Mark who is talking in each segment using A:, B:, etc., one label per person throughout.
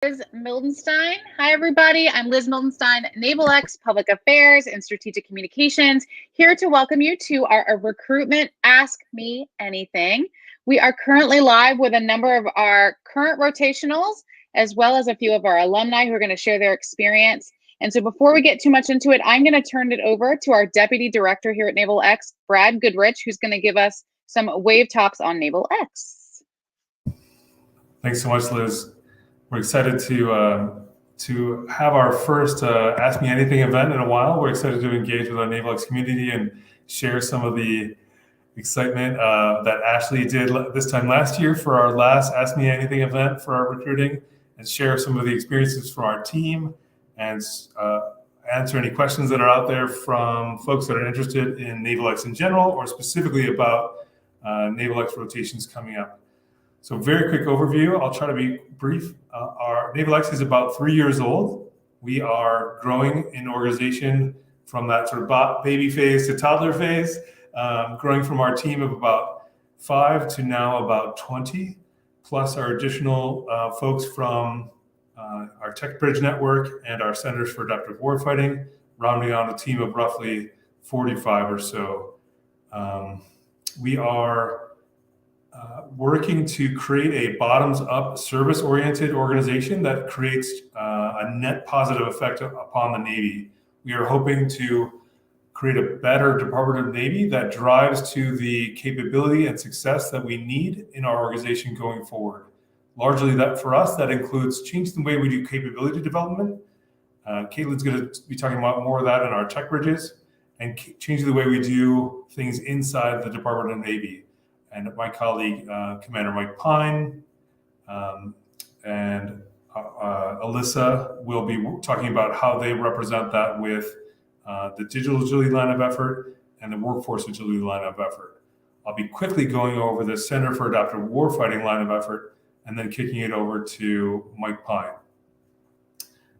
A: Liz Mildenstein. Hi, everybody. I'm Liz Mildenstein, NavalX Public Affairs and Strategic Communications, here to welcome you to our Recruitment Ask Me Anything. We are currently live with a number of our current rotationals, as well as a few of our alumni who are going to share their experience. And so before we get too much into it, I'm going to turn it over to our Deputy Director here at NavalX, Brad Goodrich, who's going to give us some wave talks on NavalX.
B: Thanks so much, Liz. We're excited to have our first Ask Me Anything event in a while. We're excited to engage with our NavalX community and share some of the excitement that Ashley did this time last year for our last Ask Me Anything event for our recruiting, and share some of the experiences from our team and answer any questions that are out there from folks that are interested in NavalX in general, or specifically about NavalX rotations coming up. So very quick overview. I'll try to be brief. Our NavalX is about 3 years old. We are growing in organization from that sort of baby phase to toddler phase, growing from our team of about 5 to now about 20, plus our additional folks from our Tech Bridge Network and our Centers for Adaptive Warfighting, rounding out a team of roughly 45 or so. We are working to create a bottoms-up service-oriented organization that creates a net positive effect upon the Navy. We are hoping to create a better Department of Navy that drives to the capability and success that we need in our organization going forward. Largely that for us, that includes changing the way we do capability development. Caitlin's going to be talking about more of that in our tech bridges, and changing the way we do things inside the Department of Navy. And my colleague, Commander Mike Pine, and Alyssa will be talking about how they represent that with the digital agility line of effort and the workforce agility line of effort. I'll be quickly going over the Center for Adaptive Warfighting line of effort and then kicking it over to Mike Pine.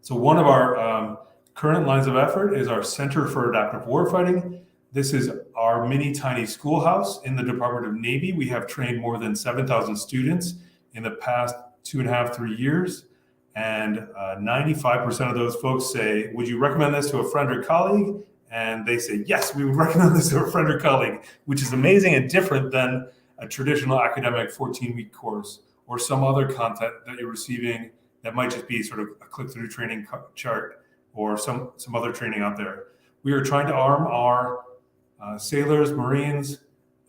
B: So one of our current lines of effort is our Center for Adaptive Warfighting. This is our mini tiny schoolhouse in the Department of Navy. We have trained more than 7,000 students in the past 2.5, 3 years. And 95% of those folks say, would you recommend this to a friend or colleague? And they say, yes, we would recommend this to a friend or colleague, which is amazing and different than a traditional academic 14-week course or some other content that you're receiving that might just be sort of a click-through training chart or some other training out there. We are trying to arm our sailors, Marines,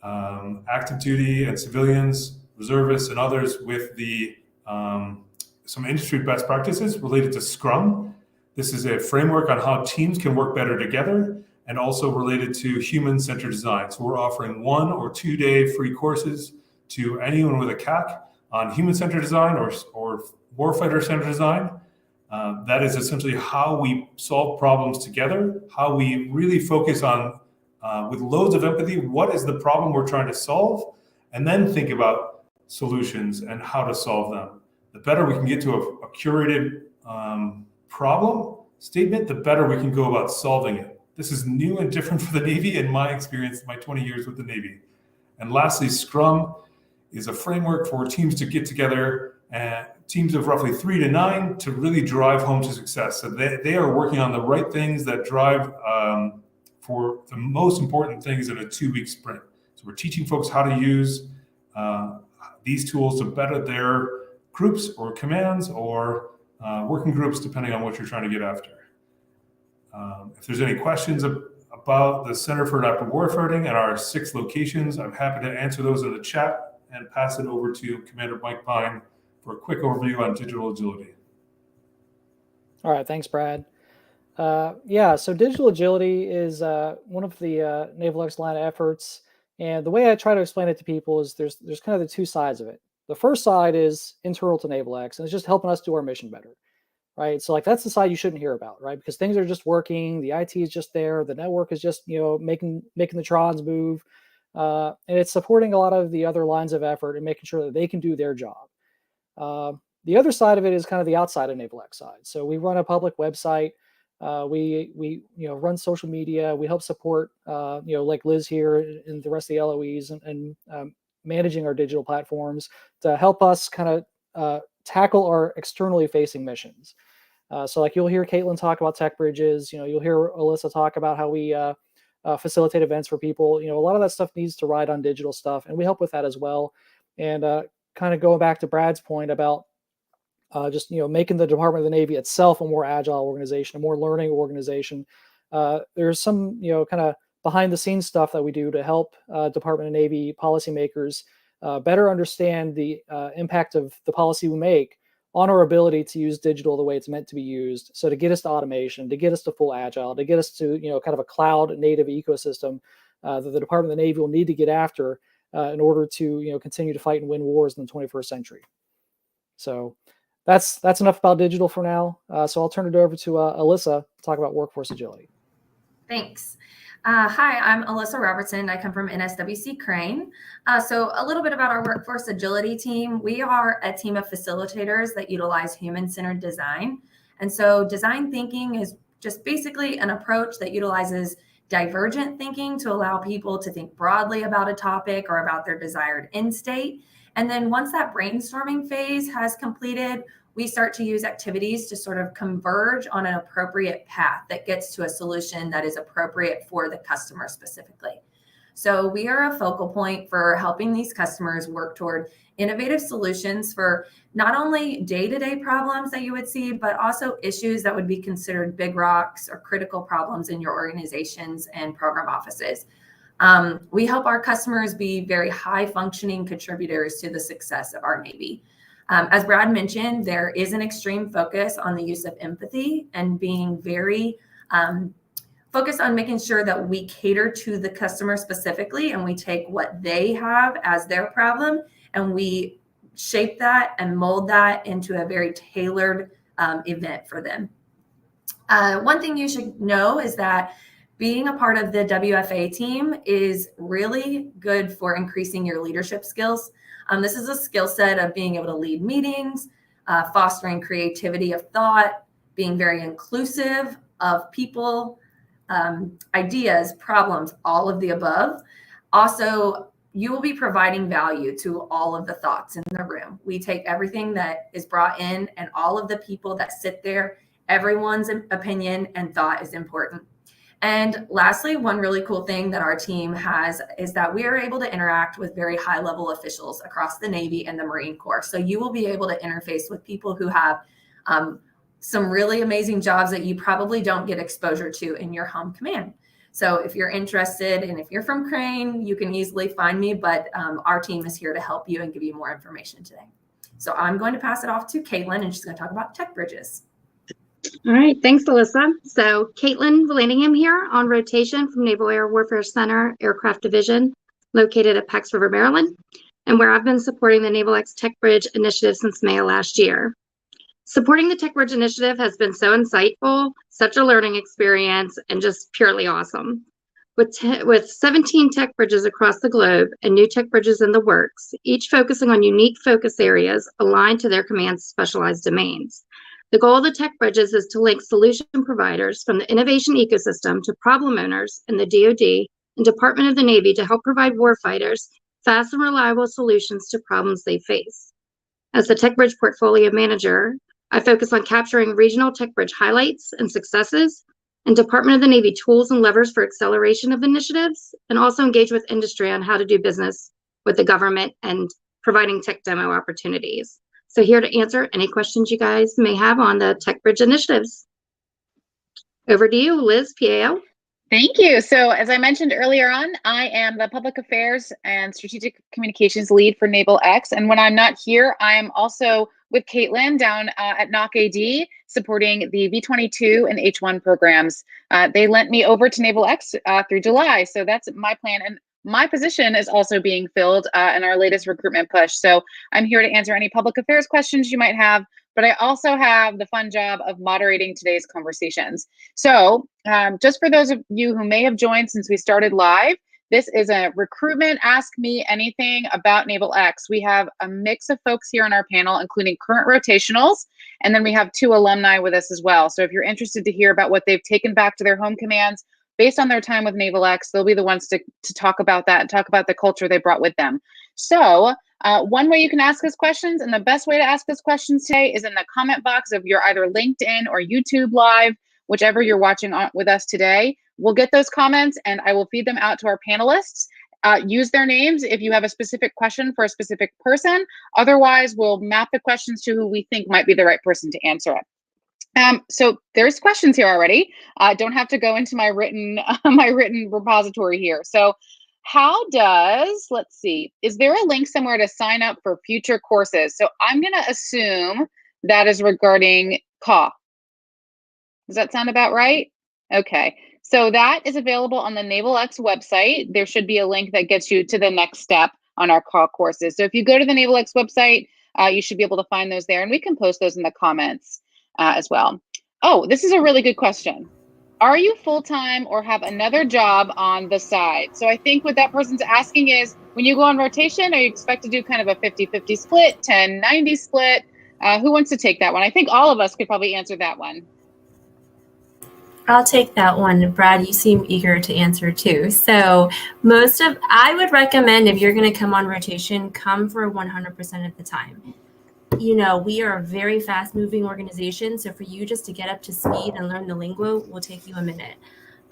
B: active duty and civilians, reservists, and others with the some industry best practices related to Scrum. This is a framework on how teams can work better together, and also related to human-centered design. So we're offering 1 or 2 day free courses to anyone with a CAC on human-centered design or warfighter-centered design. That is essentially how we solve problems together, how we really focus on with loads of empathy, what is the problem we're trying to solve, and then think about solutions and how to solve them. The better we can get to a curated problem statement, the better we can go about solving it. This is new and different for the Navy in my experience, my 20 years with the Navy. And lastly, Scrum is a framework for teams to get together, teams of roughly 3 to 9, to really drive home to success. So they are working on the right things that drive for the most important things in a 2-week sprint. So we're teaching folks how to use these tools to better their groups or commands or working groups, depending on what you're trying to get after. If there's any questions about the Center for Adaptive Warfighting and our 6 locations, I'm happy to answer those in the chat and pass it over to Commander Mike Pine for a quick overview on digital agility.
C: All right, thanks, Brad. So digital agility is one of the NavalX line efforts, and the way I try to explain it to people is there's kind of the 2 sides of it. The first side is internal to NavalX, and it's just helping us do our mission better, right? So like that's the side you shouldn't hear about, right? Because things are just working, the IT is just there, the network is just making the trons move, and it's supporting a lot of the other lines of effort and making sure that they can do their job. The other side of it is kind of the outside of NavalX side. So we run a public website. We run social media. We help support like Liz here and the rest of the LOEs and managing our digital platforms to help us kind of tackle our externally facing missions. So like you'll hear Caitlin talk about tech bridges, you'll hear Alyssa talk about how we facilitate events for people. A lot of that stuff needs to ride on digital stuff, and we help with that as well. And kind of going back to Brad's point about just making the Department of the Navy itself a more agile organization, a more learning organization. There's some kind of behind the scenes stuff that we do to help Department of Navy policymakers better understand the impact of the policy we make on our ability to use digital the way it's meant to be used. So to get us to automation, to get us to full agile, to get us to kind of a cloud native ecosystem that the Department of the Navy will need to get after in order to continue to fight and win wars in the 21st century. So that's enough about digital for now. So I'll turn it over to Alyssa to talk about workforce agility.
D: Thanks. Hi, I'm Alyssa Robertson. I come from NSWC Crane. So a little bit about our workforce agility team. We are a team of facilitators that utilize human-centered design. And so design thinking is just basically an approach that utilizes divergent thinking to allow people to think broadly about a topic or about their desired end state. And then once that brainstorming phase has completed, we start to use activities to sort of converge on an appropriate path that gets to a solution that is appropriate for the customer specifically. So we are a focal point for helping these customers work toward innovative solutions for not only day-to-day problems that you would see, but also issues that would be considered big rocks or critical problems in your organizations and program offices. We help our customers be very high-functioning contributors to the success of our Navy. As Brad mentioned, there is an extreme focus on the use of empathy and being very focused on making sure that we cater to the customer specifically, and we take what they have as their problem and we shape that and mold that into a very tailored event for them. One thing you should know is that being a part of the WFA team is really good for increasing your leadership skills. This is a skill set of being able to lead meetings, fostering creativity of thought, being very inclusive of people, ideas, problems, all of the above. Also, you will be providing value to all of the thoughts in the room. We take everything that is brought in and all of the people that sit there, everyone's opinion and thought is important. And lastly, one really cool thing that our team has is that we are able to interact with very high-level officials across the Navy and the Marine Corps. So you will be able to interface with people who have some really amazing jobs that you probably don't get exposure to in your home command. So if you're interested and if you're from Crane, you can easily find me, but our team is here to help you and give you more information today. So I'm going to pass it off to Caitlin, and she's going to talk about tech bridges.
E: All right, thanks, Alyssa. So Caitlin Vallandigham here on rotation from Naval Air Warfare Center Aircraft Division, located at Pax River, Maryland, and where I've been supporting the NavalX Tech Bridge initiative since May of last year. Supporting the Tech Bridge initiative has been so insightful, such a learning experience, and just purely awesome. With 17 tech bridges across the globe and new tech bridges in the works, each focusing on unique focus areas aligned to their command's specialized domains. The goal of the tech bridges is to link solution providers from the innovation ecosystem to problem owners in the DoD and Department of the Navy to help provide warfighters fast and reliable solutions to problems they face. As the tech bridge portfolio manager, I focus on capturing regional tech bridge highlights and successes and Department of the Navy tools and levers for acceleration of initiatives, and also engage with industry on how to do business with the government and providing tech demo opportunities. So here to answer any questions you guys may have on the Tech Bridge initiatives. Over to you, Liz, PAO.
A: Thank you. So as I mentioned earlier on, I am the Public Affairs and Strategic Communications Lead for NavalX. And when I'm not here, I am also with Caitlin down at NOC AD, supporting the V-22 and H-1 programs. They lent me over to NavalX through July. So that's my plan. And my position is also being filled in our latest recruitment push. So I'm here to answer any public affairs questions you might have, but I also have the fun job of moderating today's conversations. So just for those of you who may have joined since we started live, this is a recruitment Ask Me Anything about NavalX. We have a mix of folks here on our panel, including current rotationals, and then we have 2 alumni with us as well. So if you're interested to hear about what they've taken back to their home commands based on their time with NavalX, they'll be the ones to talk about that and talk about the culture they brought with them. So one way you can ask us questions, and the best way to ask us questions today, is in the comment box of your either LinkedIn or YouTube Live, whichever you're watching on with us today. We'll get those comments and I will feed them out to our panelists. Use their names if you have a specific question for a specific person. Otherwise, we'll map the questions to who we think might be the right person to answer it. So there's questions here already. Don't have to go into my written repository here. So how does, let's see, is there a link somewhere to sign up for future courses? So I'm going to assume that is regarding CAW. Does that sound about right? Okay. So that is available on the NavalX website. There should be a link that gets you to the next step on our CAW courses. So if you go to the NavalX website, you should be able to find those there, and we can post those in the comments as well. Oh, this is a really good question. Are you full-time or have another job on the side? So I think what that person's asking is, when you go on rotation, are you expect to do kind of a 50-50 split, 10-90 split? Who wants to take that one? I think all of us could probably answer that one.
F: I'll take that one. Brad, you seem eager to answer too. So I would recommend, if you're going to come on rotation, come for 100% of the time. You know, we are a very fast moving organization. So for you just to get up to speed and learn the lingo will take you a minute.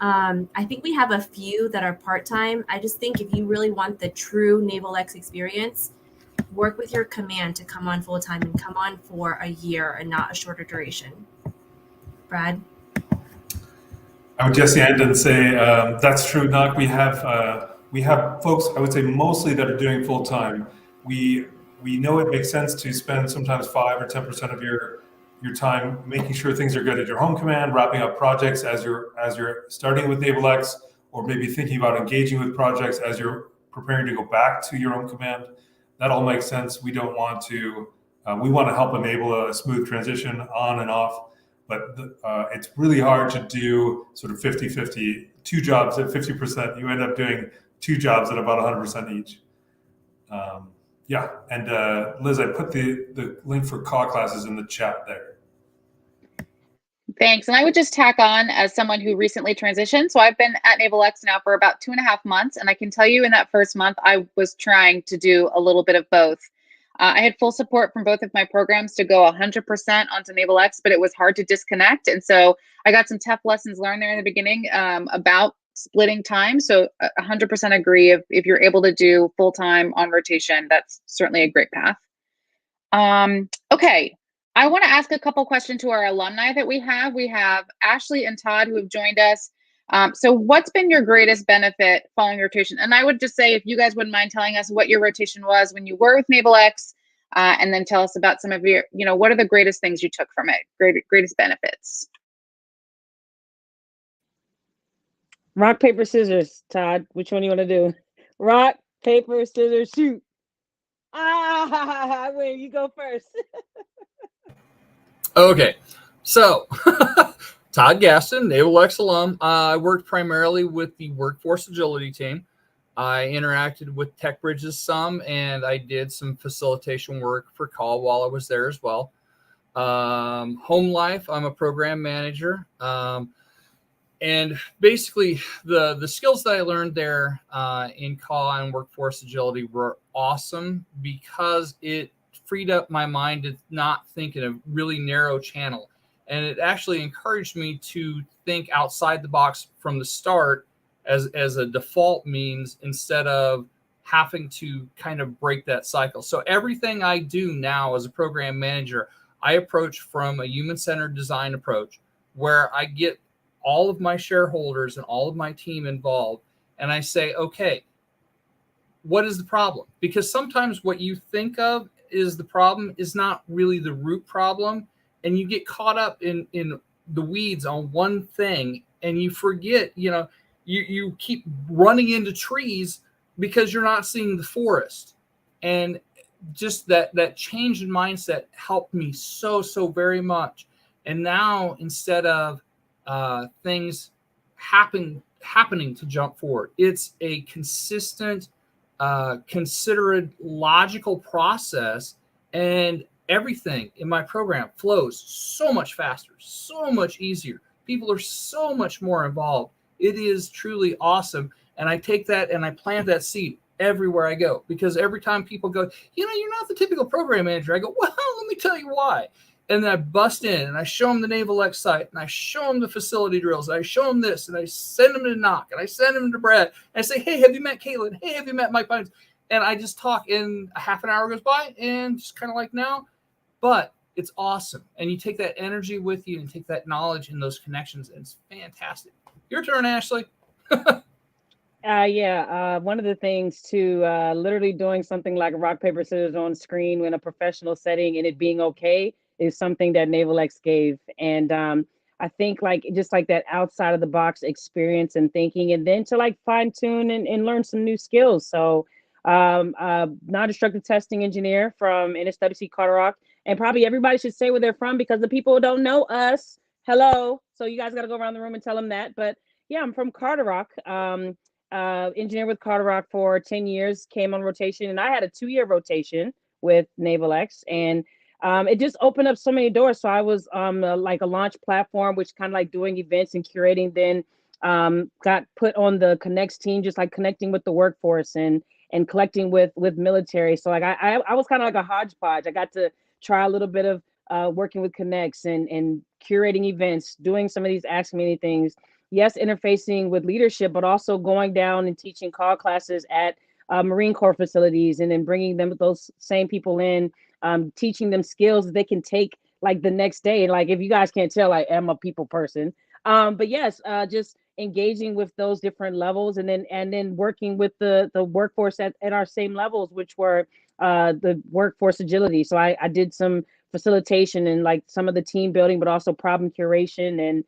F: I think we have a few that are part-time. I just think if you really want the true NavalX experience, work with your command to come on full-time and come on for a year and not a shorter duration. Brad?
B: I would just end and say that's true, Knock. We have folks, I would say mostly, that are doing full time. We know it makes sense to spend sometimes 5 or 10% of your time making sure things are good at your home command, wrapping up projects as you're starting with NavalX, or maybe thinking about engaging with projects as you're preparing to go back to your home command. That all makes sense. We don't want to. We want to help enable a smooth transition on and off. But it's really hard to do sort of 50-50, 2 jobs at 50%. You end up doing 2 jobs at about 100% each. Yeah, and Liz, I put the link for CAW classes in the chat there.
A: Thanks. And I would just tack on, as someone who recently transitioned. So I've been at NavalX now for about 2.5 months. And I can tell you in that first month, I was trying to do a little bit of both. I had full support from both of my programs to go 100% onto NavalX, but it was hard to disconnect. And so I got some tough lessons learned there in the beginning about splitting time. So 100% agree. If you're able to do full time on rotation, that's certainly a great path. Okay. I want to ask a couple questions to our alumni that we have. We have Ashley and Todd who have joined us. So what's been your greatest benefit following rotation? And I would just say, if you guys wouldn't mind telling us what your rotation was when you were with NavalX, and then tell us about some of your, what are the greatest things you took from it? Greatest benefits.
G: Rock, paper, scissors, Todd. Which one do you want to do? Rock, paper, scissors, shoot. I win. You go first.
H: Okay, so Todd Gaston, NavalX alum. I worked primarily with the workforce agility team. I interacted with Tech Bridges some, and I did some facilitation work for CAW while I was there as well. Home life, I'm a program manager. And basically, the skills that I learned there in CAW and workforce agility were awesome, because it freed up my mind to not think in a really narrow channel. And it actually encouraged me to think outside the box from the start as a default means, instead of having to kind of break that cycle. So everything I do now as a program manager, I approach from a human-centered design approach, where I get all of my shareholders and all of my team involved. And I say, okay, what is the problem? Because sometimes what you think of is the problem is not really the root problem. And you get caught up in the weeds on one thing, and you forget, you keep running into trees because you're not seeing the forest. And just that change in mindset helped me so very much. And now, instead of things happening to jump forward, it's a consistent, considerate, logical process, and everything in my program flows so much faster, so much easier. People are so much more involved, It is truly awesome. And I take that and I plant that seed everywhere I go, because every time people go, you're not the typical program manager, I go, well, let me tell you why. And then I bust in and I show them the NavalX site, and I show them the facility drills, and I show them this, and I send them to Knock, and I send them to Brad, and I say, hey, have you met Caitlin? Hey, have you met Mike Pines? And I just talk, and a half an hour goes by, and just kind of like now, but it's awesome. And you take that energy with you and take that knowledge and those connections, and it's fantastic. Your turn, Ashley.
G: One of the things to literally doing something like rock, paper, scissors on screen in a professional setting and it being okay is something that NavalX gave. And I think just like that outside of the box experience and thinking, and then to like fine tune and learn some new skills. So non-destructive testing engineer from NSWC Carter. And probably everybody should say where they're from, because the people who don't know us, hello. So you guys got to go around the room and tell them that. But yeah, I'm from Carter. Engineer with Carter for 10 years, came on rotation, and I had a 2-year rotation with NavalX, and it just opened up so many doors. So I was like a launch platform, which kind of like doing events and curating, then got put on the Connects team, just like connecting with the workforce and collecting with military. So like I was kind of like a hodgepodge. I got to try a little bit of working with Connects and curating events, doing some of these Ask Me Anythings. Yes, interfacing with leadership, but also going down and teaching call classes at Marine Corps facilities, and then bringing them, those same people in, teaching them skills that they can take like the next day. Like, if you guys can't tell, I am a people person. But yes, just engaging with those different levels, and then working with the workforce at our same levels, which were the workforce agility. So I did some facilitation and like some of the team building, but also problem curation, and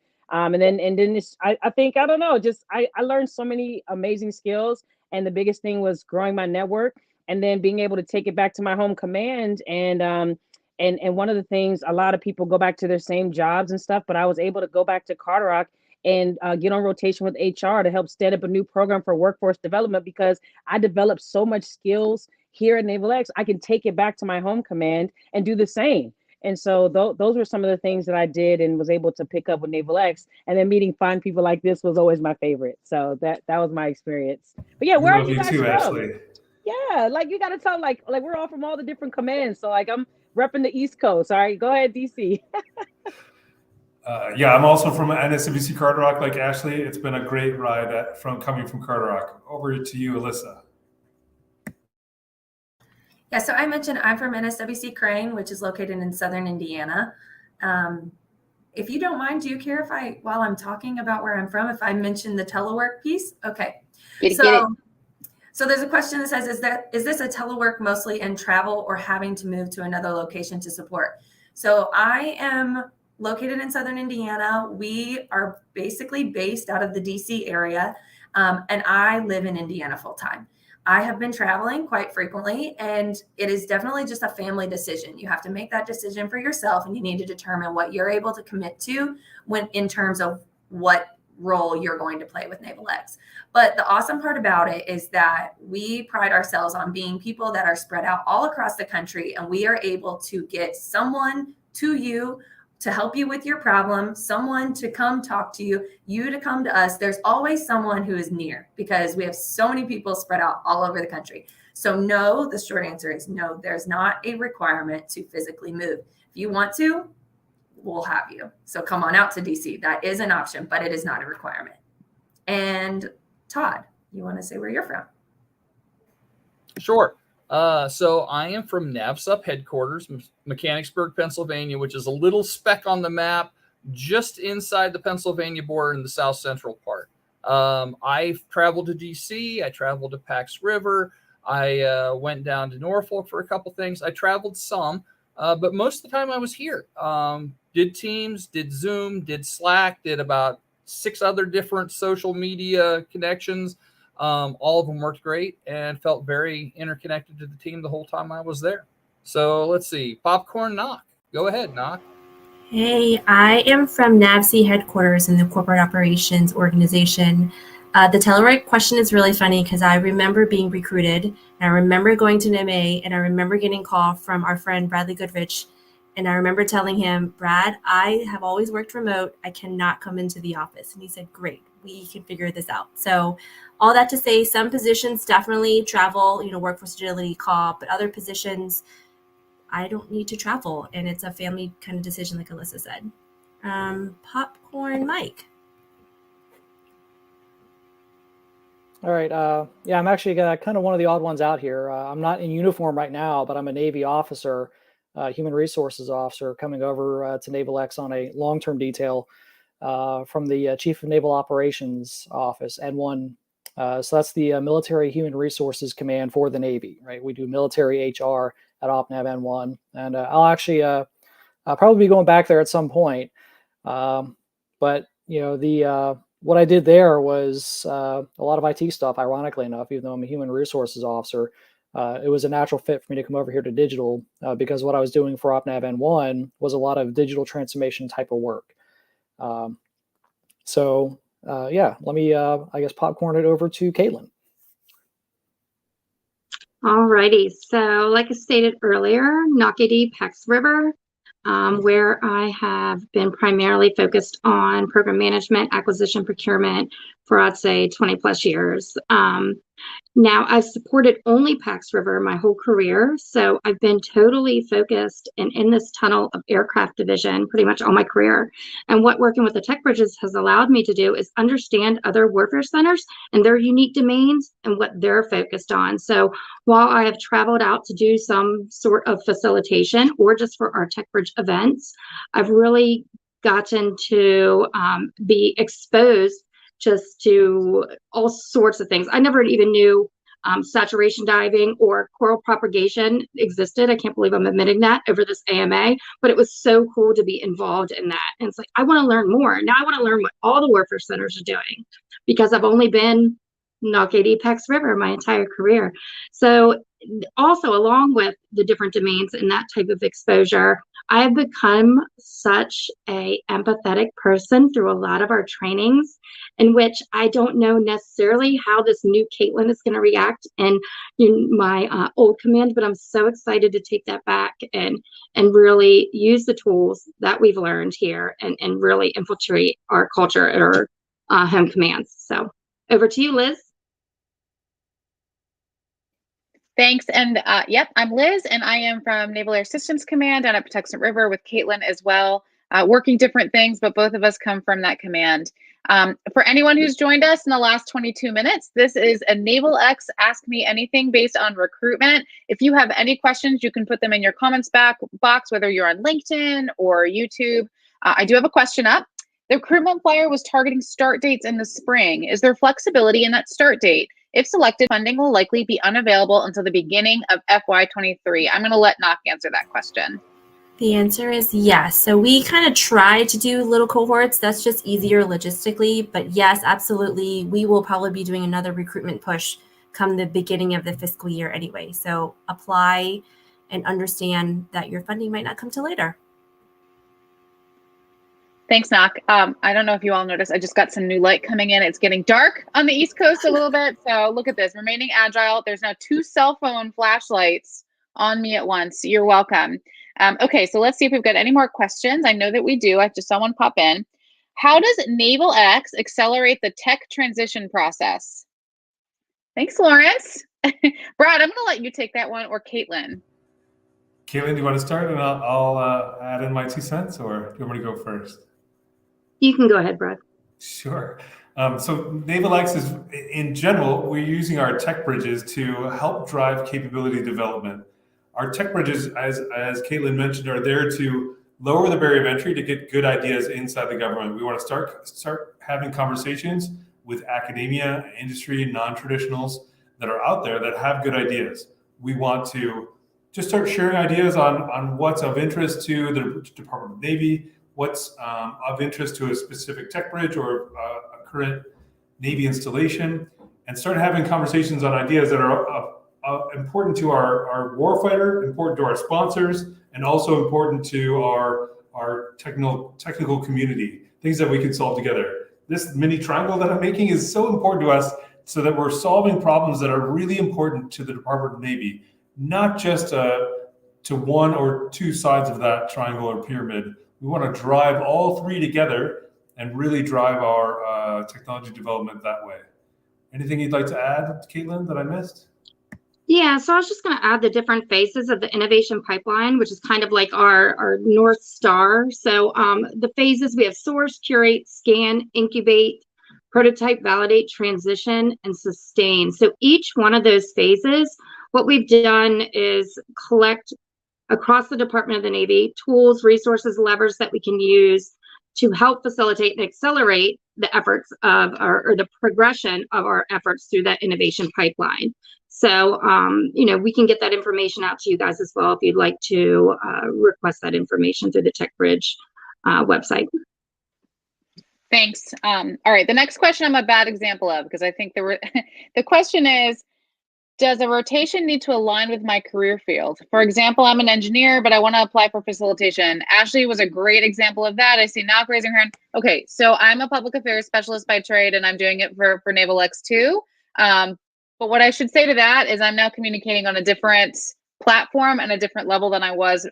G: then this, I think, I don't know, just I learned so many amazing skills, and the biggest thing was growing my network, and then being able to take it back to my home command. And one of the things, a lot of people go back to their same jobs and stuff, but I was able to go back to Carter and get on rotation with HR to help set up a new program for workforce development, because I developed so much skills here at NavalX, I can take it back to my home command and do the same. And so those were some of the things that I did and was able to pick up with NavalX. And then meeting fine people like this was always my favorite. So that was my experience. But yeah, where are you guys from?
B: Ashley.
G: Yeah, like you got to tell, like we're all from all the different commands. So like I'm repping the East Coast. All right, go ahead, DC.
B: I'm also from NSWC Carter, like Ashley. It's been a great ride coming from Carter. Over to you, Alyssa.
D: Yeah, so I mentioned I'm from NSWC Crane, which is located in Southern Indiana. If you don't mind, do you care if while I'm talking about where I'm from, if I mention the telework piece? Okay. So there's a question that says, is this a telework mostly in travel or having to move to another location to support? So I am located in Southern Indiana. We are basically based out of the DC area, and I live in Indiana full time. I have been traveling quite frequently, and it is definitely just a family decision. You have to make that decision for yourself, and you need to determine what you're able to commit to in terms of what role you're going to play with NavalX. But the awesome part about it is that we pride ourselves on being people that are spread out all across the country, and we are able to get someone to you to help you with your problem, someone to come talk to you, you to come to us. There's always someone who is near, because we have so many people spread out all over the country. So no, the short answer is no, there's not a requirement to physically move. If you want to, we'll have you. So come on out to DC. That is an option, but it is not a requirement. And Todd, you want to say where you're from?
H: Sure. So I am from NavSup headquarters, Mechanicsburg, Pennsylvania, which is a little speck on the map just inside the Pennsylvania border in the south central part. I've traveled to DC. I traveled to Pax River. I went down to Norfolk for a couple things. I traveled some, but most of the time I was here. Did Teams, did Zoom, did Slack, did about 6 other different social media connections. All of them worked great and felt very interconnected to the team the whole time I was there. So let's see. Popcorn Knock. Go ahead, Knock.
F: Hey, I am from NAVC headquarters in the Corporate Operations Organization. The telework question is really funny because I remember being recruited, and I remember going to NMA, and I remember getting a call from our friend Bradley Goodrich, And I remember telling him, Brad, I have always worked remote. I cannot come into the office. And he said, great, we can figure this out. So all that to say, some positions definitely travel, workforce agility call, but other positions, I don't need to travel. And it's a family kind of decision, like Alyssa said. Popcorn Mike.
C: All right. Yeah, I'm actually kind of one of the odd ones out here. I'm not in uniform right now, but I'm a Navy officer, human resources officer, coming over to NavalX on a long-term detail from the Chief of Naval Operations Office, N1. So that's the Military Human Resources Command for the Navy, right? We do military HR at OPNAV N1, and I'll actually I'll probably be going back there at some point. But what I did there was a lot of IT stuff, ironically enough, even though I'm a human resources officer. It was a natural fit for me to come over here to digital because what I was doing for OPNAV N1 was a lot of digital transformation type of work. Let me, I guess, popcorn it over to Caitlin.
E: All righty. So like I stated earlier, Nakedi Pax River, where I have been primarily focused on program management, acquisition, procurement for, I'd say, 20 plus years. Now, I've supported only Pax River my whole career, so I've been totally focused and in this tunnel of aircraft division pretty much all my career. And what working with the tech bridges has allowed me to do is understand other warfare centers and their unique domains and what they're focused on. So while I have traveled out to do some sort of facilitation or just for our tech bridge events, I've really gotten to be exposed just to all sorts of things. I never even knew saturation diving or coral propagation existed. I can't believe I'm admitting that over this AMA, but it was so cool to be involved in that. And it's like, I want to learn more. Now I want to learn what all the warfare centers are doing because I've only been Nakedi Pax River my entire career. So also along with the different domains and that type of exposure, I have become such a empathetic person through a lot of our trainings in which I don't know necessarily how this new Caitlin is going to react in my old command, but I'm so excited to take that back and really use the tools that we've learned here and really infiltrate our culture at our home commands. So over to you, Liz.
A: Thanks. And yep, I'm Liz, and I am from Naval Air Systems Command down at Patuxent River with Caitlin as well, working different things, but both of us come from that command. For anyone who's joined us in the last 22 minutes, this is a NavalX Ask Me Anything based on recruitment. If you have any questions, you can put them in your comments box, whether you're on LinkedIn or YouTube. I do have a question up. The recruitment flyer was targeting start dates in the spring. Is there flexibility in that start date? If selected, funding will likely be unavailable until the beginning of FY23. I'm going to let Nak answer that question.
F: The answer is yes. So we kind of try to do little cohorts. That's just easier logistically. But yes, absolutely. We will probably be doing another recruitment push come the beginning of the fiscal year anyway. So apply and understand that your funding might not come till later.
A: Thanks, Nak. I don't know if you all noticed, I just got some new light coming in. It's getting dark on the East Coast a little bit. So look at this, remaining agile. There's now 2 cell phone flashlights on me at once. You're welcome. Okay, so let's see if we've got any more questions. I know that we do. I just saw one pop in. How does NavalX accelerate the tech transition process? Thanks, Lawrence. Brad, I'm going to let you take that one, or Caitlin.
B: Caitlin, do you want to start and I'll add in my 2 cents, or do you want me to go first?
E: You can go ahead, Brad.
B: Sure. So NavalX is, in general, we're using our tech bridges to help drive capability development. Our tech bridges, as Caitlin mentioned, are there to lower the barrier of entry to get good ideas inside the government. We want to start having conversations with academia, industry, non-traditionals that are out there that have good ideas. We want to just start sharing ideas on what's of interest to the Department of Navy, what's of interest to a specific tech bridge or a current Navy installation, and start having conversations on ideas that are important to our warfighter, important to our sponsors, and also important to our technical community, things that we can solve together. This mini triangle that I'm making is so important to us so that we're solving problems that are really important to the Department of Navy, not just to one or two sides of that triangular pyramid. We want to drive all three together and really drive our technology development that way. Anything you'd like to add, Caitlin, that I missed?
E: Yeah, so I was just going to add the different phases of the innovation pipeline, which is kind of like our North Star. So the phases, we have source, curate, scan, incubate, prototype, validate, transition, and sustain. So each one of those phases, what we've done is collect across the Department of the Navy tools, resources, levers that we can use to help facilitate and accelerate the efforts of or the progression of our efforts through that innovation pipeline. So, we can get that information out to you guys as well if you'd like to request that information through the TechBridge website.
A: Thanks. All right, the next question I'm a bad example of, because I think the question is, does a rotation need to align with my career field? For example, I'm an engineer, but I want to apply for facilitation. Ashley was a great example of that. I see Nak raising her hand. Okay, so I'm a public affairs specialist by trade, and I'm doing it for NavalX too. But what I should say to that is I'm now communicating on a different platform and a different level than I was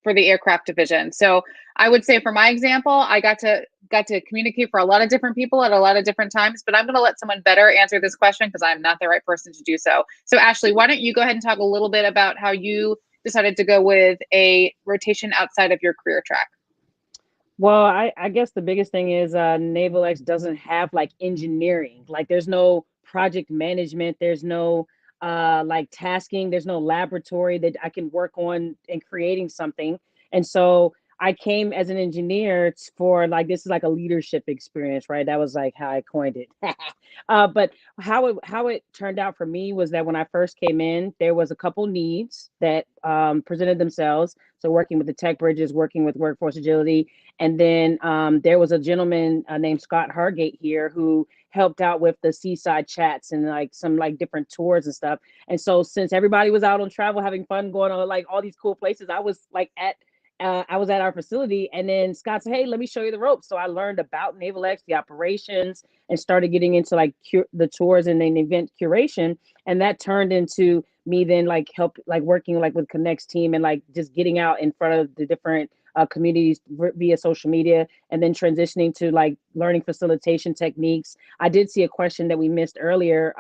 A: for the aircraft division. So I would say for my example, I got to communicate for a lot of different people at a lot of different times, but I'm going to let someone better answer this question because I'm not the right person to do so. So Ashley, why don't you go ahead and talk a little bit about how you decided to go with a rotation outside of your career track?
G: Well, I guess the biggest thing is NavalX doesn't have like engineering. Like there's no project management. There's no like tasking. There's no laboratory that I can work on in creating something. And so I came as an engineer for like, this is like a leadership experience, right? That was like how I coined it. But how it turned out for me was that when I first came in, there was a couple needs that presented themselves. So working with the tech bridges, working with workforce agility. And then there was a gentleman named Scott Hargate here who helped out with the seaside chats and like some like different tours and stuff. And so since everybody was out on travel, having fun, going on like all these cool places, I was like at our facility, and then Scott said, hey, let me show you the ropes. So I learned about NavalX, the operations, and started getting into like the tours and then event curation. And that turned into me then like working like with Connect's team and like just getting out in front of the different communities via social media, and then transitioning to like learning facilitation techniques. I did see a question that we missed earlier.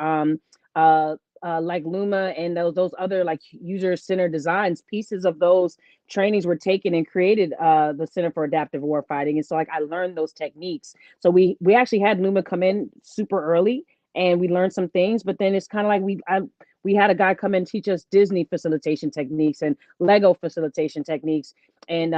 G: Like Luma and those other like user-centered designs, pieces of those trainings were taken and created the Center for Adaptive Warfighting. And so like I learned those techniques. So we actually had Luma come in super early and we learned some things, but then it's kind of like we had a guy come and teach us Disney facilitation techniques and Lego facilitation techniques and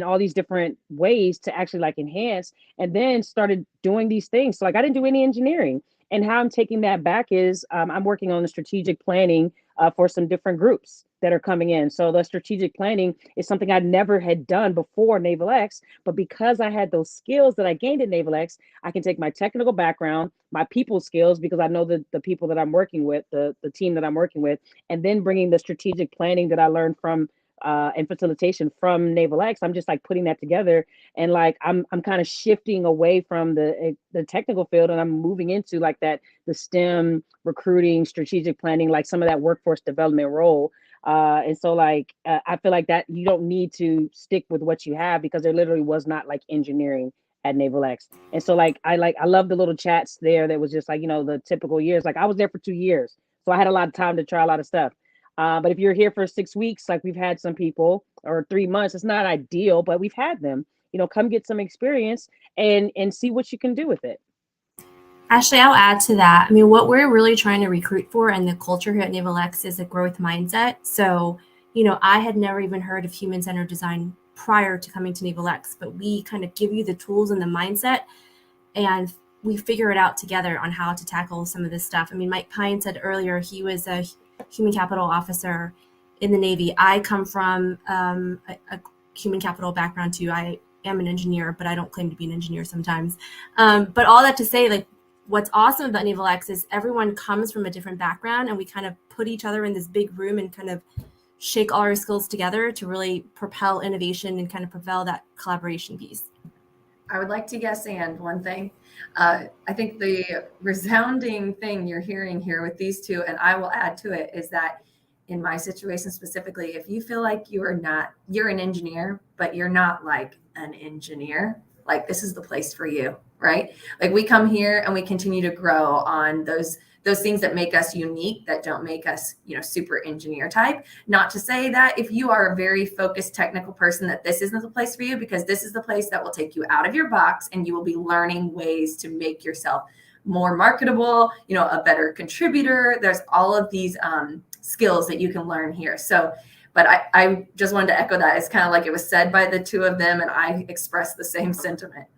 G: all these different ways to actually like enhance, and then started doing these things. So like I didn't do any engineering. And how I'm taking that back is I'm working on the strategic planning for some different groups that are coming in. So the strategic planning is something I never had done before NavalX, but because I had those skills that I gained at NavalX, I can take my technical background, my people skills, because I know the people that I'm working with, the team that I'm working with, and then bringing the strategic planning that I learned from and facilitation from NavalX. I'm just like putting that together, and like I'm kind of shifting away from the technical field, and I'm moving into like the STEM recruiting, strategic planning, like some of that workforce development role. And so like I feel like that you don't need to stick with what you have, because there literally was not like engineering at NavalX. And so like I love the little chats there that was just like, the typical years. Like I was there for 2 years, so I had a lot of time to try a lot of stuff. But if you're here for 6 weeks, like we've had some people, or 3 months, it's not ideal, but we've had them, come get some experience and see what you can do with it.
F: Ashley, I'll add to that. I mean, what we're really trying to recruit for and the culture here at NavalX is a growth mindset. So, I had never even heard of human-centered design prior to coming to NavalX, but we kind of give you the tools and the mindset, and we figure it out together on how to tackle some of this stuff. I mean, Mike Pine said earlier he was a human capital officer in the Navy. I come from a human capital background too. I am an engineer, but I don't claim to be an engineer sometimes. But all that to say, like, what's awesome about NavalX is everyone comes from a different background, and we kind of put each other in this big room and kind of shake all our skills together to really propel innovation and kind of propel that collaboration piece.
D: I would like to guess and one thing. I think the resounding thing you're hearing here with these two, and I will add to it, is that in my situation specifically, if you feel like you're an engineer, but you're not like an engineer, like this is the place for you, right? Like we come here and we continue to grow on those things that make us unique, that don't make us, super engineer type. Not to say that if you are a very focused technical person that this isn't the place for you, because this is the place that will take you out of your box and you will be learning ways to make yourself more marketable, a better contributor. There's all of these skills that you can learn here. So, but I just wanted to echo that. It's kind of like it was said by the two of them, and I expressed the same sentiment.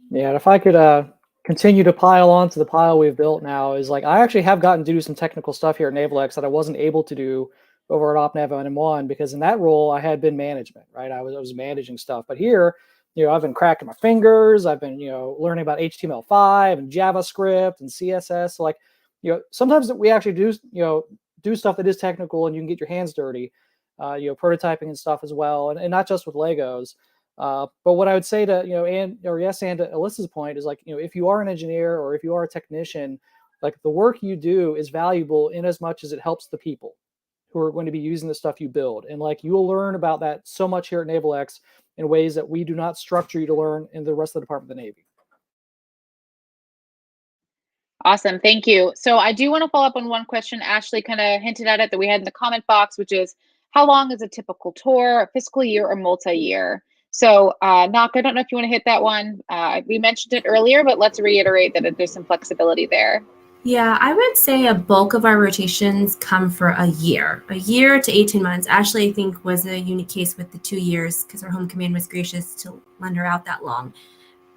C: Yeah, and if I could continue to pile on to the pile we've built now, is like I actually have gotten to do some technical stuff here at NavalX that I wasn't able to do over at OpNav NM1, because in that role I had been management, right? I was managing stuff. But here, I've been cracking my fingers. I've been, learning about HTML5 and JavaScript and CSS. So like, sometimes we actually do stuff that is technical and you can get your hands dirty, prototyping and stuff as well. And not just with Legos. But what I would say to, and to Alyssa's point is like, if you are an engineer or if you are a technician, like the work you do is valuable in as much as it helps the people who are going to be using the stuff you build. And like, you will learn about that so much here at NavalX in ways that we do not structure you to learn in the rest of the Department of the Navy.
A: Awesome. Thank you. So I do want to follow up on one question. Ashley kind of hinted at it that we had in the comment box, which is how long is a typical tour, a fiscal year or multi-year? So Knock, I don't know if you want to hit that one. We mentioned it earlier, but let's reiterate that there's some flexibility there.
F: Yeah, I would say a bulk of our rotations come for a year to 18 months. Ashley, I think, was a unique case with the 2 years because her home command was gracious to lend her out that long.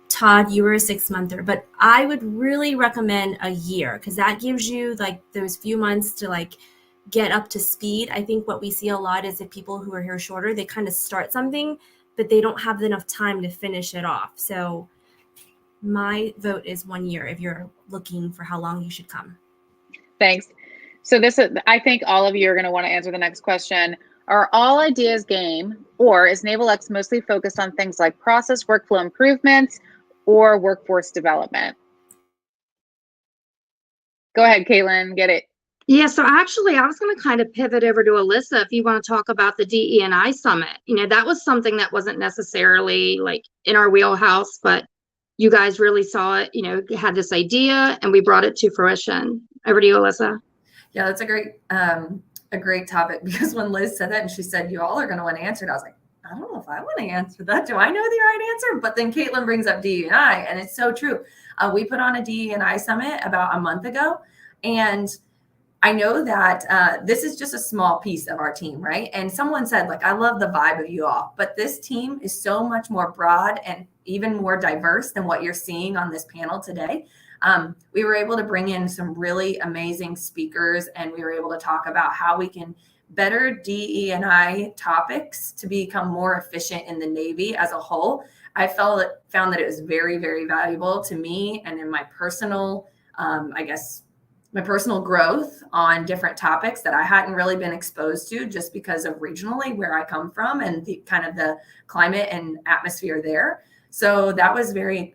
F: Todd, you were a 6-monther, but I would really recommend a year because that gives you like those few months to like get up to speed. I think what we see a lot is that people who are here shorter, they kind of start something, but they don't have enough time to finish it off. So my vote is 1 year if you're looking for how long you should come.
A: Thanks. So I think all of you are going to want to answer the next question. Are all ideas game, or is NavalX mostly focused on things like process workflow improvements or workforce development? Go ahead, Caitlin, get it.
E: Yeah, so actually I was going to kind of pivot over to Alyssa if you want to talk about the DE&I Summit. That was something that wasn't necessarily like in our wheelhouse, but you guys really saw it, had this idea and we brought it to fruition. Over to you, Alyssa.
D: Yeah, that's a great topic, because when Liz said that and she said, you all are going to want to answer it, I was like, I don't know if I want to answer that. Do I know the right answer? But then Caitlin brings up DE&I, and it's so true. We put on a DE&I Summit about a month ago, and I know that this is just a small piece of our team, right? And someone said, like, I love the vibe of you all, but this team is so much more broad and even more diverse than what you're seeing on this panel today. We were able to bring in some really amazing speakers, and we were able to talk about how we can better DE&I topics to become more efficient in the Navy as a whole. I found that it was very, very valuable to me and in my personal, my personal growth on different topics that I hadn't really been exposed to just because of regionally where I come from and the kind of the climate and atmosphere there. So that was a very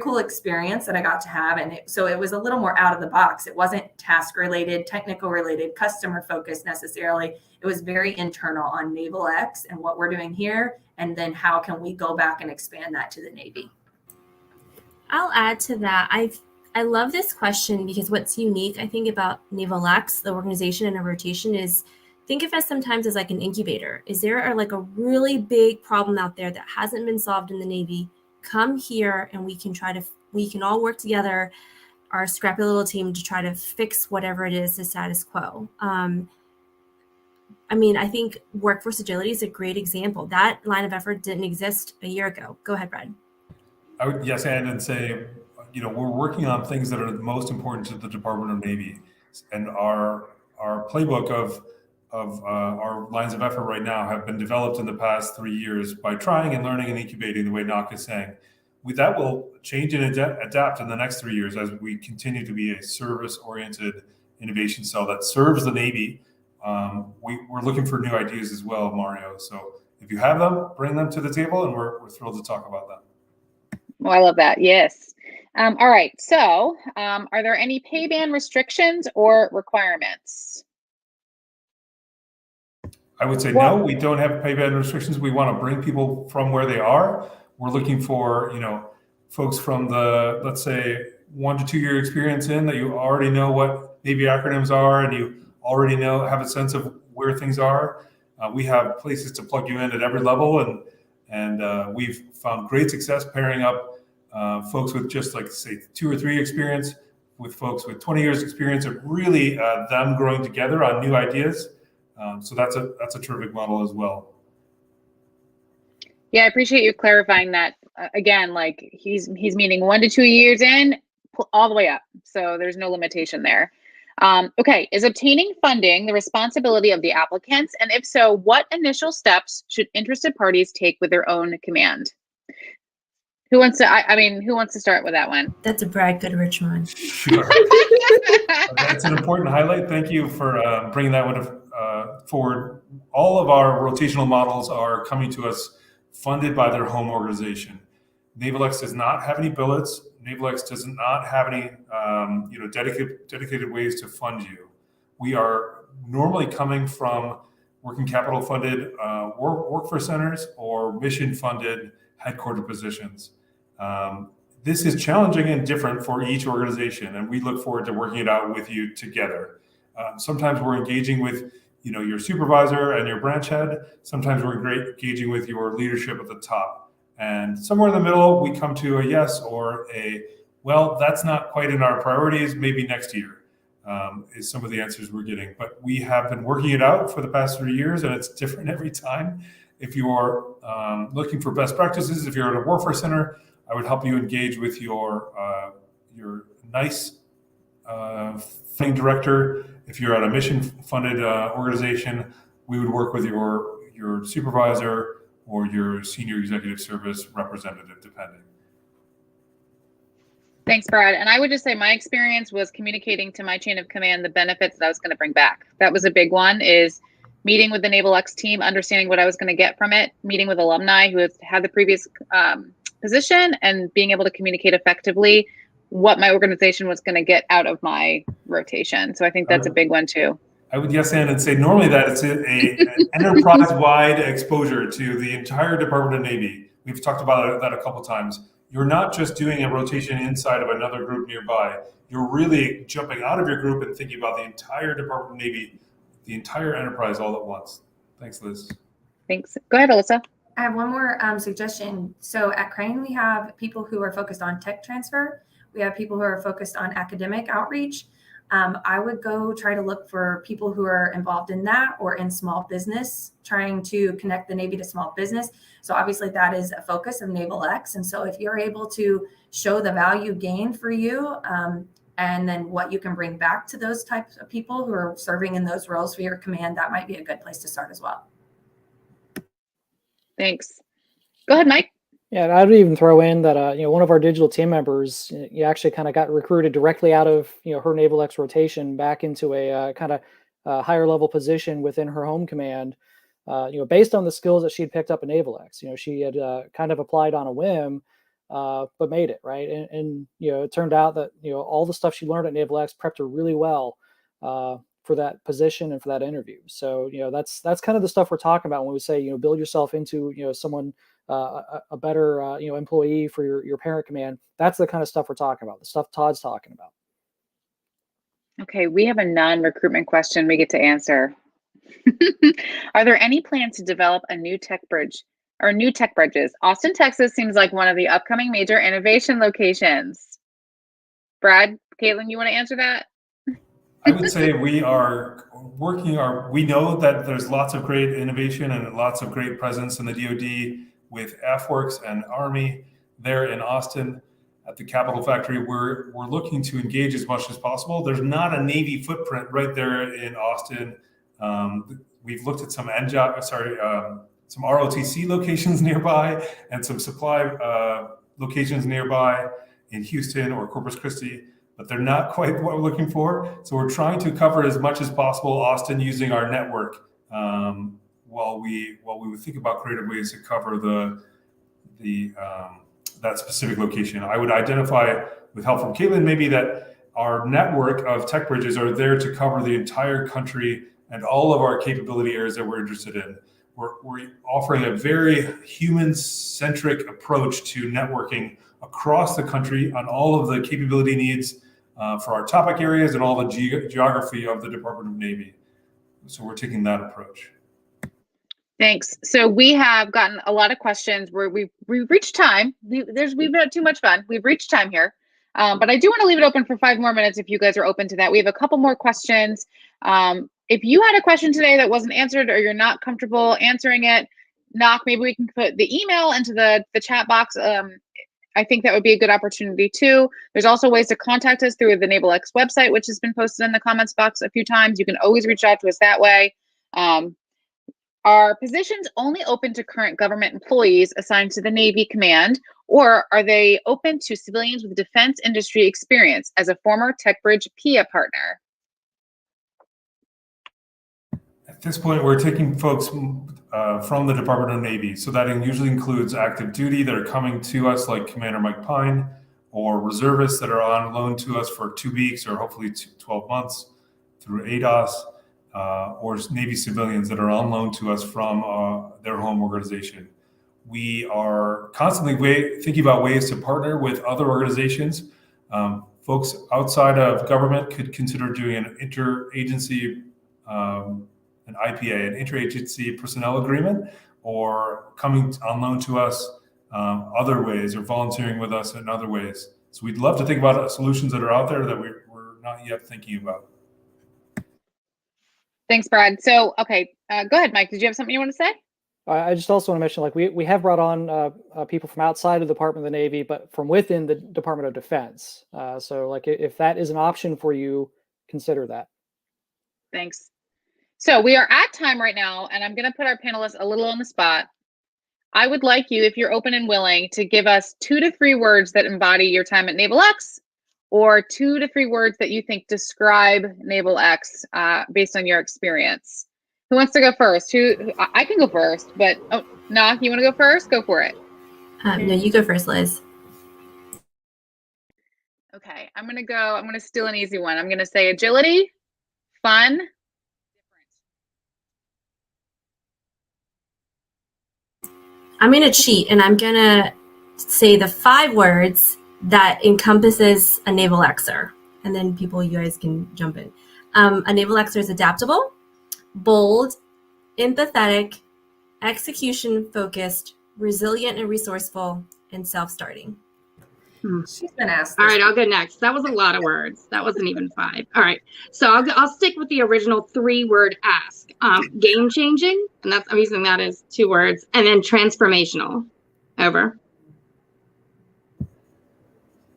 D: cool experience that I got to have. And so it was a little more out of the box. It wasn't task related, technical related, customer focused necessarily. It was very internal on NavalX and what we're doing here. And then how can we go back and expand that to the Navy?
F: I'll add to that. I love this question because what's unique, I think, about NavalX, the organization and a rotation, is think of us sometimes as like an incubator. Is there like a really big problem out there that hasn't been solved in the Navy? Come here and we can all work together, our scrappy little team, to try to fix whatever it is, the status quo. I think workforce agility is a great example. That line of effort didn't exist a year ago. Go ahead, Brad.
B: I would yes and say, we're working on things that are the most important to the Department of Navy, and our playbook of our lines of effort right now have been developed in the past 3 years by trying and learning and incubating the way Knock is saying. That will change and adapt in the next 3 years as we continue to be a service-oriented innovation cell that serves the Navy. We're looking for new ideas as well, Mario. So if you have them, bring them to the table, and we're thrilled to talk about them.
A: Well, I love that. Yes. All right. So are there any Payband restrictions or requirements?
B: I would say no, we don't have payband restrictions. We want to bring people from where they are. We're looking for, folks from the, let's say, 1 to 2 year experience in that you already know what Navy acronyms are and you already have a sense of where things are. We have places to plug you in at every level, and we've found great success pairing up folks with just like say 2 or 3 experience with folks with 20 years experience, and really them growing together on new ideas. So that's a terrific model as well.
A: Yeah, I appreciate you clarifying that. Again, like he's meaning 1 to 2 years in, all the way up. So there's no limitation there. Okay, is obtaining funding the responsibility of the applicants? And if so, what initial steps should interested parties take with their own command? Who wants to, who wants to start with that one?
F: That's a Brad Goodrich one.
B: Sure. That's an important highlight. Thank you for bringing that one forward. All of our rotational models are coming to us funded by their home organization. NavalX does not have any billets. NavalX does not have any dedicated ways to fund you. We are normally coming from working capital funded workforce centers or mission funded headquarter positions. This is challenging and different for each organization, and we look forward to working it out with you together. Sometimes we're engaging with your supervisor and your branch head. Sometimes we're engaging with your leadership at the top. And somewhere in the middle, we come to a yes or a, well, that's not quite in our priorities, maybe next year, is some of the answers we're getting. But we have been working it out for the past 3 years, and it's different every time. If you are looking for best practices, if you're at a warfare center, I would help you engage with your NICE funding director. If you're at a mission-funded organization, we would work with your supervisor or your senior executive service representative, depending.
A: Thanks, Brad. And I would just say my experience was communicating to my chain of command the benefits that I was going to bring back. That was a big one, is meeting with the NavalX team, understanding what I was going to get from it, meeting with alumni who have had the previous position, and being able to communicate effectively what my organization was going to get out of my rotation. So I think that's a big one too.
B: I would yes and say normally that it's an enterprise-wide exposure to the entire Department of Navy. We've talked about that a couple times. You're not just doing a rotation inside of another group nearby. You're really jumping out of your group and thinking about the entire Department of Navy, the entire enterprise all at once. Thanks, Liz.
A: Thanks. Go ahead, Alyssa.
D: I have one more suggestion. So at Crane, we have people who are focused on tech transfer. We have people who are focused on academic outreach. I would go try to look for people who are involved in that or in small business, trying to connect the Navy to small business. So obviously that is a focus of NavalX. And so if you're able to show the value gained for you, and then what you can bring back to those types of people who are serving in those roles for your command, that might be a good place to start as well.
A: Thanks. Go ahead, Mike.
C: Yeah, and I'd even throw in that one of our digital team members, you actually kind of got recruited directly out of her NavalX rotation back into a kind of higher level position within her home command, based on the skills that she'd picked up in NavalX. She had kind of applied on a whim, but made it, right. And it turned out that all the stuff she learned at NavalX prepped her really well for that position and for that interview. So that's kind of the stuff we're talking about when we say build yourself into someone. A better employee for your parent command. That's the kind of stuff we're talking about, the stuff Todd's talking about.
A: Okay, we have a non-recruitment question we get to answer. Are there any plans to develop a new tech bridge or new tech bridges? Austin, Texas seems like one of the upcoming major innovation locations. Brad, Caitlin, you want to answer that?
B: I would say we are working we know that there's lots of great innovation and lots of great presence in the DoD with AFWorks and Army there in Austin at the Capitol Factory. We're looking to engage as much as possible. There's not a Navy footprint right there in Austin. We've looked at some some ROTC locations nearby and some supply locations nearby in Houston or Corpus Christi, but they're not quite what we're looking for. So we're trying to cover as much as possible Austin using our network. While we would think about creative ways to cover that specific location. I would identify, with help from Caitlin, maybe that our network of tech bridges are there to cover the entire country and all of our capability areas that we're interested in. We're offering a very human-centric approach to networking across the country on all of the capability needs for our topic areas and all the geography of the Department of Navy. So we're taking that approach.
A: Thanks. So we have gotten a lot of questions where we've reached time. We've had too much fun. We've reached time here. But I do want to leave it open for 5 more minutes if you guys are open to that. We have a couple more questions. If you had a question today that wasn't answered or you're not comfortable answering it, knock, maybe we can put the email into the chat box. I think that would be a good opportunity too. There's also ways to contact us through the NavalX website, which has been posted in the comments box a few times. You can always reach out to us that way. Are positions only open to current government employees assigned to the Navy Command, or are they open to civilians with defense industry experience as a former TechBridge PIA partner?
B: At this point, we're taking folks from the Department of Navy. So that usually includes active duty that are coming to us, like Commander Mike Pine, or reservists that are on loan to us for 2 weeks or hopefully 12 months through ADOS. Or Navy civilians that are on loan to us from their home organization. We are constantly thinking about ways to partner with other organizations. Folks outside of government could consider doing an interagency, an IPA, an interagency personnel agreement, or coming on loan to us other ways, or volunteering with us in other ways. So we'd love to think about solutions that are out there that we're not yet thinking about.
A: Thanks, Brad. So, okay, go ahead, Mike. Did you have something you want to say?
C: I just also want to mention, like, we have brought on people from outside of the Department of the Navy, but from within the Department of Defense. So, like, if that is an option for you, consider that.
A: Thanks. So we are at time right now, and I'm going to put our panelists a little on the spot. I would like you, if you're open and willing, to give us 2 to 3 words that embody your time at NavalX, or 2 to 3 words that you think describe NavalX based on your experience. Who wants to go first? I can go first, but Nah, you want to go first? Go for it.
F: No, you go first, Liz.
A: Okay, I'm going to steal an easy one. I'm going to say agility, fun, different.
F: I'm going to cheat, and I'm going to say the 5 words that encompasses a NavalXer, and then you guys can jump in. A NavalXer is adaptable, bold, empathetic, execution-focused, resilient and resourceful, and self-starting.
D: She's been asked.
E: All right, I'll go next. That was a lot of words. That wasn't even 5. All right, so I'll stick with the original 3-word ask. Game changing, and I'm using that as 2 words, and then transformational. Over.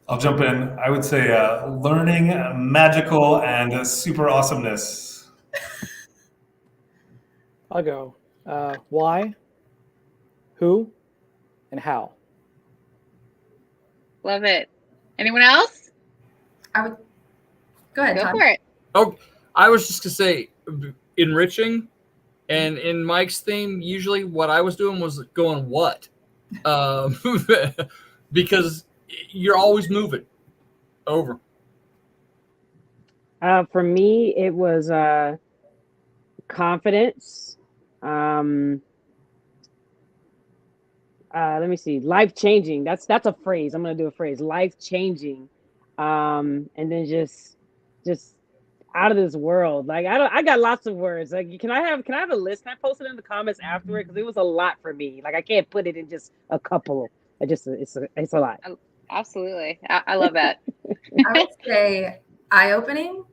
B: I'll jump in. I would say learning, magical, and super awesomeness.
C: I'll go. Why, who, and how.
A: Love it. Anyone else?
D: Go ahead,
A: Go
D: Todd.
A: for it.
H: Oh, I was just going to say enriching. And in Mike's theme, usually what I was doing was going what? Because you're always moving. Over.
G: For me, it was confidence. Let me see. Life-changing. That's a phrase. I'm gonna do a phrase. Life-changing. And then just out of this world. Like I got lots of words. Like can I have a list? Can I post it in the comments afterward? Because it was a lot for me. Like I can't put it in just a couple. It's a lot.
A: Absolutely. I love that.
D: I would say eye-opening,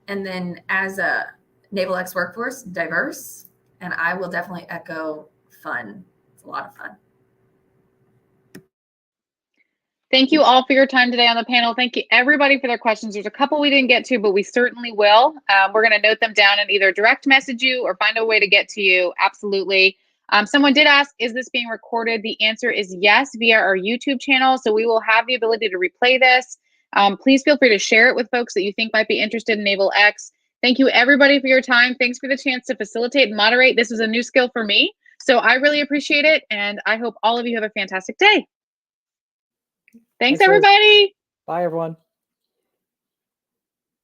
D: and then as a NavalX workforce, diverse, and I will definitely echo fun. It's a lot of fun.
A: Thank you all for your time today on the panel. Thank you everybody for their questions. There's a couple we didn't get to, but we certainly will. We're going to note them down and either direct message you or find a way to get to you. Absolutely. Someone did ask, is this being recorded? The answer is yes, via our YouTube channel. So we will have the ability to replay this. Please feel free to share it with folks that you think might be interested in NavalX. Thank you everybody for your time. Thanks for the chance to facilitate and moderate. This was a new skill for me. So I really appreciate it. And I hope all of you have a fantastic day. Thanks everybody.
C: Bye, everyone.